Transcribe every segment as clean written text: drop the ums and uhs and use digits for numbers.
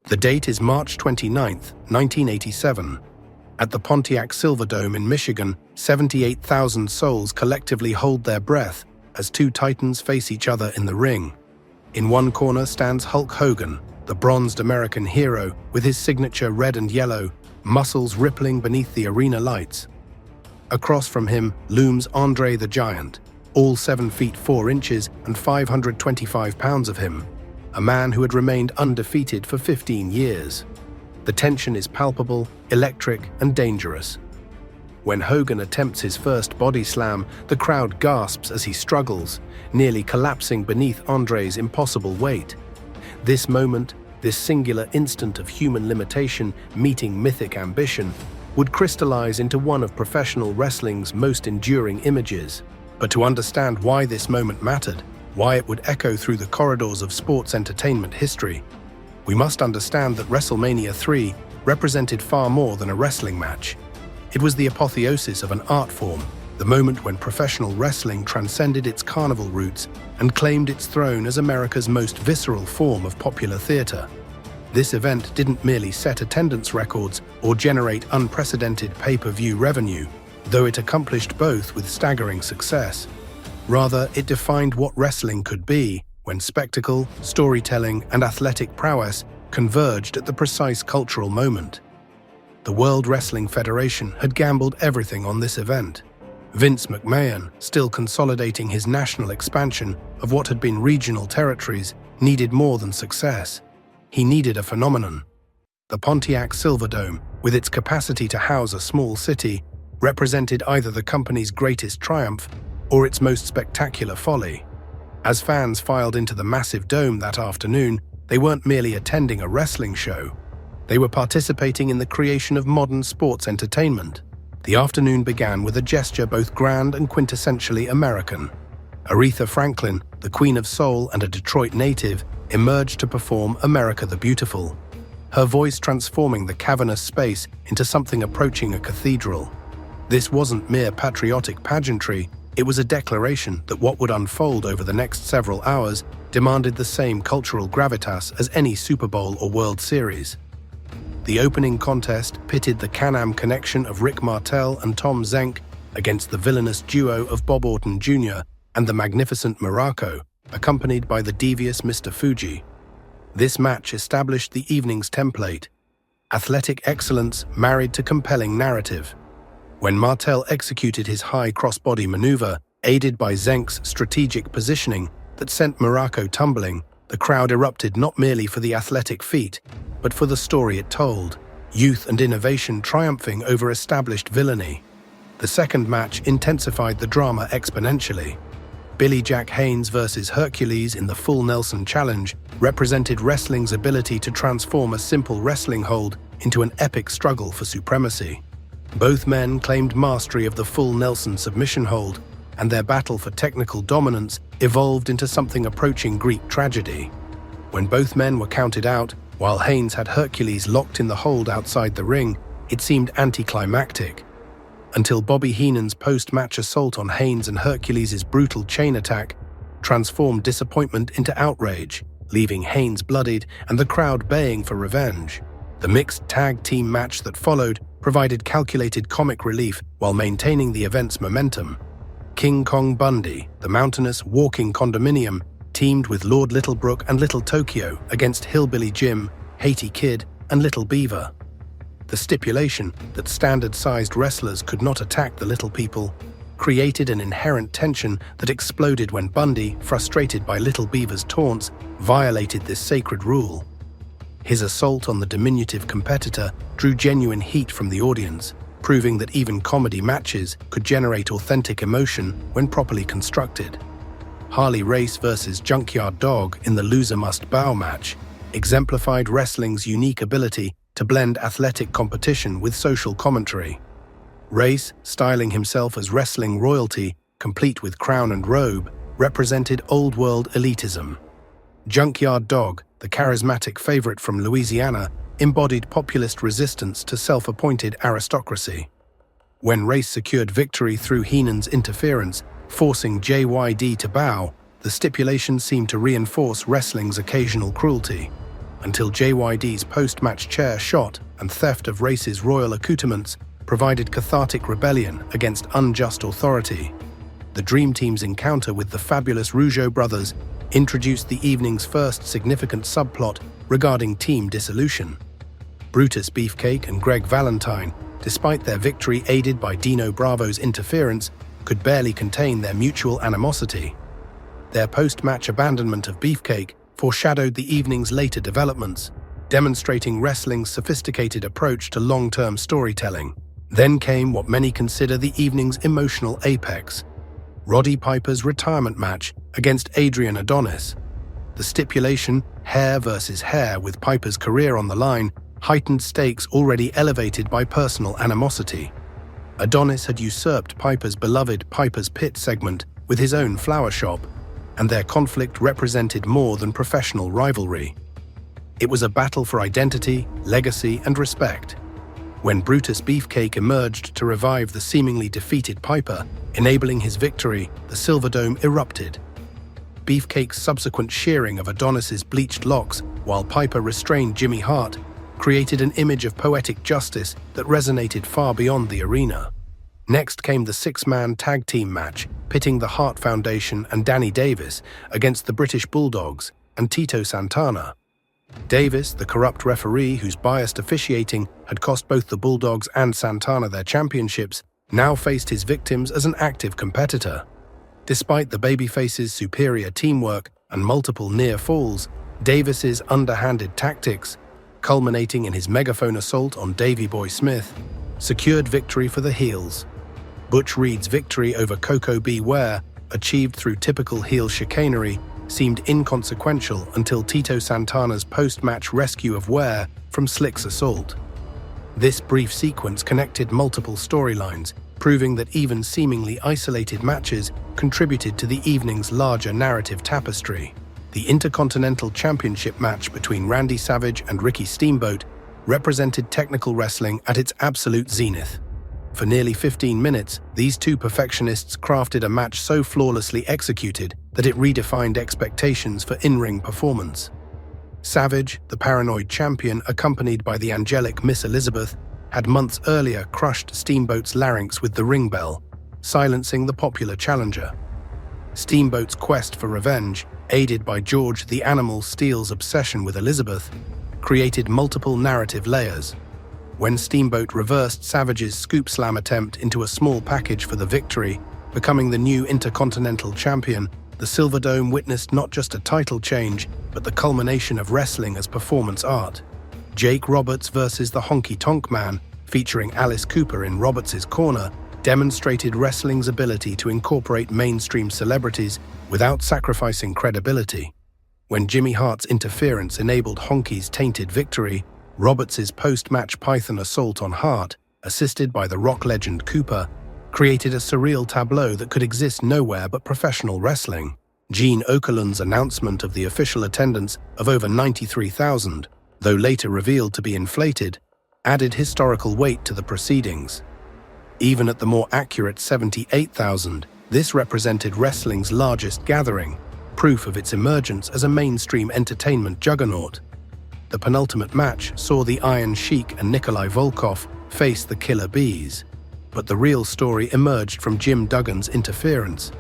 The date is March 29, 1987. At the Pontiac Silverdome in Michigan, 78,000 souls collectively hold their breath as two titans face each other in the ring. In one corner stands Hulk Hogan, the bronzed American hero with his signature red and yellow, muscles rippling beneath the arena lights. Across from him looms André the Giant, all 7 feet 4 inches and 525 pounds of him, a man who had remained undefeated for 15 years. The tension is palpable, electric, and dangerous. When Hogan attempts his first body slam, the crowd gasps as he struggles, nearly collapsing beneath André's impossible weight. This moment, this singular instant of human limitation meeting mythic ambition, would crystallize into one of professional wrestling's most enduring images. But to understand why this moment mattered, why it would echo through the corridors of sports entertainment history, we must understand that WrestleMania III represented far more than a wrestling match. It was the apotheosis of an art form, the moment when professional wrestling transcended its carnival roots and claimed its throne as America's most visceral form of popular theater. This event didn't merely set attendance records or generate unprecedented pay-per-view revenue, though it accomplished both with staggering success. Rather, it defined what wrestling could be when spectacle, storytelling, and athletic prowess converged at the precise cultural moment. The World Wrestling Federation had gambled everything on this event. Vince McMahon, still consolidating his national expansion of what had been regional territories, needed more than success. He needed a phenomenon. The Pontiac Silverdome, with its capacity to house a small city, represented either the company's greatest triumph or its most spectacular folly. As fans filed into the massive dome that afternoon, they weren't merely attending a wrestling show. They were participating in the creation of modern sports entertainment. The afternoon began with a gesture both grand and quintessentially American. Aretha Franklin, the Queen of Soul and a Detroit native, emerged to perform America the Beautiful, her voice transforming the cavernous space into something approaching a cathedral. This wasn't mere patriotic pageantry, it was a declaration that what would unfold over the next several hours demanded the same cultural gravitas as any Super Bowl or World Series. The opening contest pitted the Can-Am connection of Rick Martel and Tom Zenk against the villainous duo of Bob Orton Jr. and the magnificent Muraco, accompanied by the devious Mr. Fuji. This match established the evening's template: athletic excellence married to compelling narrative. When Martel executed his high crossbody maneuver, aided by Zenk's strategic positioning that sent Muraco tumbling, the crowd erupted not merely for the athletic feat, but for the story it told: youth and innovation triumphing over established villainy. The second match intensified the drama exponentially. Billy Jack Haynes versus Hercules in the Full Nelson Challenge represented wrestling's ability to transform a simple wrestling hold into an epic struggle for supremacy. Both men claimed mastery of the Full Nelson submission hold, and their battle for technical dominance evolved into something approaching Greek tragedy. When both men were counted out, while Haynes had Hercules locked in the hold outside the ring, it seemed anticlimactic. Until Bobby Heenan's post-match assault on Haynes and Hercules' brutal chain attack transformed disappointment into outrage, leaving Haynes bloodied and the crowd baying for revenge. The mixed tag team match that followed provided calculated comic relief while maintaining the event's momentum. King Kong Bundy, the mountainous walking condominium, teamed with Lord Littlebrook and Little Tokyo against Hillbilly Jim, Haiti Kid, and Little Beaver. The stipulation that standard-sized wrestlers could not attack the little people created an inherent tension that exploded when Bundy, frustrated by Little Beaver's taunts, violated this sacred rule. His assault on the diminutive competitor drew genuine heat from the audience, proving that even comedy matches could generate authentic emotion when properly constructed. Harley Race versus Junkyard Dog in the Loser Must Bow match exemplified wrestling's unique ability to blend athletic competition with social commentary. Race, styling himself as wrestling royalty, complete with crown and robe, represented old-world elitism. Junkyard Dog, the charismatic favorite from Louisiana, embodied populist resistance to self-appointed aristocracy. When Race secured victory through Heenan's interference, forcing JYD to bow, the stipulation seemed to reinforce wrestling's occasional cruelty. until JYD's post-match chair shot and theft of race's royal accoutrements provided cathartic rebellion against unjust authority. The Dream Team's encounter with the fabulous Rougeau brothers introduced the evening's first significant subplot regarding team dissolution. Brutus Beefcake and Greg Valentine, despite their victory aided by Dino Bravo's interference, could barely contain their mutual animosity. Their post-match abandonment of Beefcake foreshadowed the evening's later developments, demonstrating wrestling's sophisticated approach to long-term storytelling. Then came what many consider the evening's emotional apex: Roddy Piper's retirement match against Adrian Adonis. The stipulation, hair versus hair with Piper's career on the line, heightened stakes already elevated by personal animosity. Adonis had usurped Piper's beloved Piper's Pit segment with his own flower shop, and their conflict represented more than professional rivalry. It was a battle for identity, legacy, and respect. When Brutus Beefcake emerged to revive the seemingly defeated Piper, enabling his victory, the Silverdome erupted. Beefcake's subsequent shearing of Adonis's bleached locks while Piper restrained Jimmy Hart created an image of poetic justice that resonated far beyond the arena. Next came the six-man tag team match, pitting the Hart Foundation and Danny Davis against the British Bulldogs and Tito Santana. Davis, the corrupt referee whose biased officiating had cost both the Bulldogs and Santana their championships, now faced his victims as an active competitor. Despite the babyface's superior teamwork and multiple near falls, Davis's underhanded tactics, culminating in his megaphone assault on Davey Boy Smith, secured victory for the heels. Butch Reed's victory over Coco B. Ware, achieved through typical heel chicanery, seemed inconsequential until Tito Santana's post-match rescue of Ware from Slick's assault. This brief sequence connected multiple storylines, proving that even seemingly isolated matches contributed to the evening's larger narrative tapestry. The Intercontinental Championship match between Randy Savage and Ricky Steamboat represented technical wrestling at its absolute zenith. For nearly 15 minutes, these two perfectionists crafted a match so flawlessly executed that it redefined expectations for in-ring performance. Savage, the paranoid champion accompanied by the angelic Miss Elizabeth, had months earlier crushed Steamboat's larynx with the ring bell, silencing the popular challenger. Steamboat's quest for revenge, aided by George the Animal Steele's obsession with Elizabeth, created multiple narrative layers. When Steamboat reversed Savage's scoop slam attempt into a small package for the victory, becoming the new Intercontinental Champion, the Silverdome witnessed not just a title change, but the culmination of wrestling as performance art. Jake Roberts versus the Honky Tonk Man, featuring Alice Cooper in Roberts' corner, demonstrated wrestling's ability to incorporate mainstream celebrities without sacrificing credibility. When Jimmy Hart's interference enabled Honky's tainted victory, Roberts' post-match Python assault on Hart, assisted by the rock legend Cooper, created a surreal tableau that could exist nowhere but professional wrestling. Gene Okerlund's announcement of the official attendance of over 93,000, though later revealed to be inflated, added historical weight to the proceedings. Even at the more accurate 78,000, this represented wrestling's largest gathering, proof of its emergence as a mainstream entertainment juggernaut. The penultimate match saw the Iron Sheik and Nikolai Volkov face the Killer Bees, but the real story emerged from Jim Duggan's interference.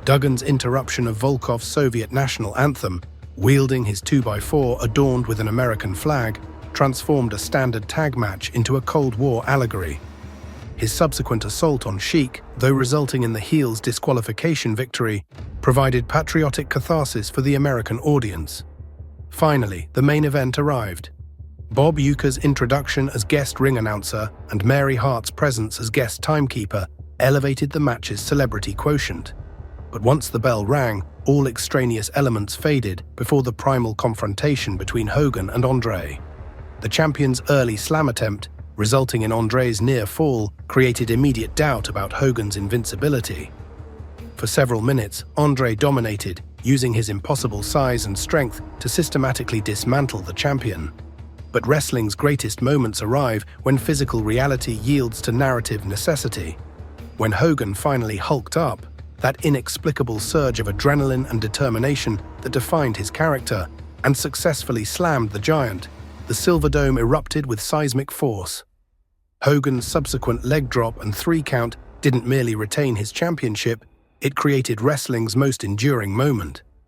Duggan's interruption of Volkov's Soviet national anthem, wielding his 2x4 adorned with an American flag, transformed a standard tag match into a Cold War allegory. His subsequent assault on Sheik, though resulting in the heel's disqualification victory, provided patriotic catharsis for the American audience. Finally, the main event arrived. Bob Uecker's introduction as guest ring announcer and Mary Hart's presence as guest timekeeper elevated the match's celebrity quotient. But once the bell rang, all extraneous elements faded before the primal confrontation between Hogan and André. The champion's early slam attempt, resulting in André's near fall, created immediate doubt about Hogan's invincibility. For several minutes, André dominated, using his impossible size and strength to systematically dismantle the champion. But wrestling's greatest moments arrive when physical reality yields to narrative necessity. When Hogan finally hulked up, that inexplicable surge of adrenaline and determination that defined his character and successfully slammed the Giant, the Silverdome erupted with seismic force. Hogan's subsequent leg drop and 3 count didn't merely retain his championship, it created wrestling's most enduring moment.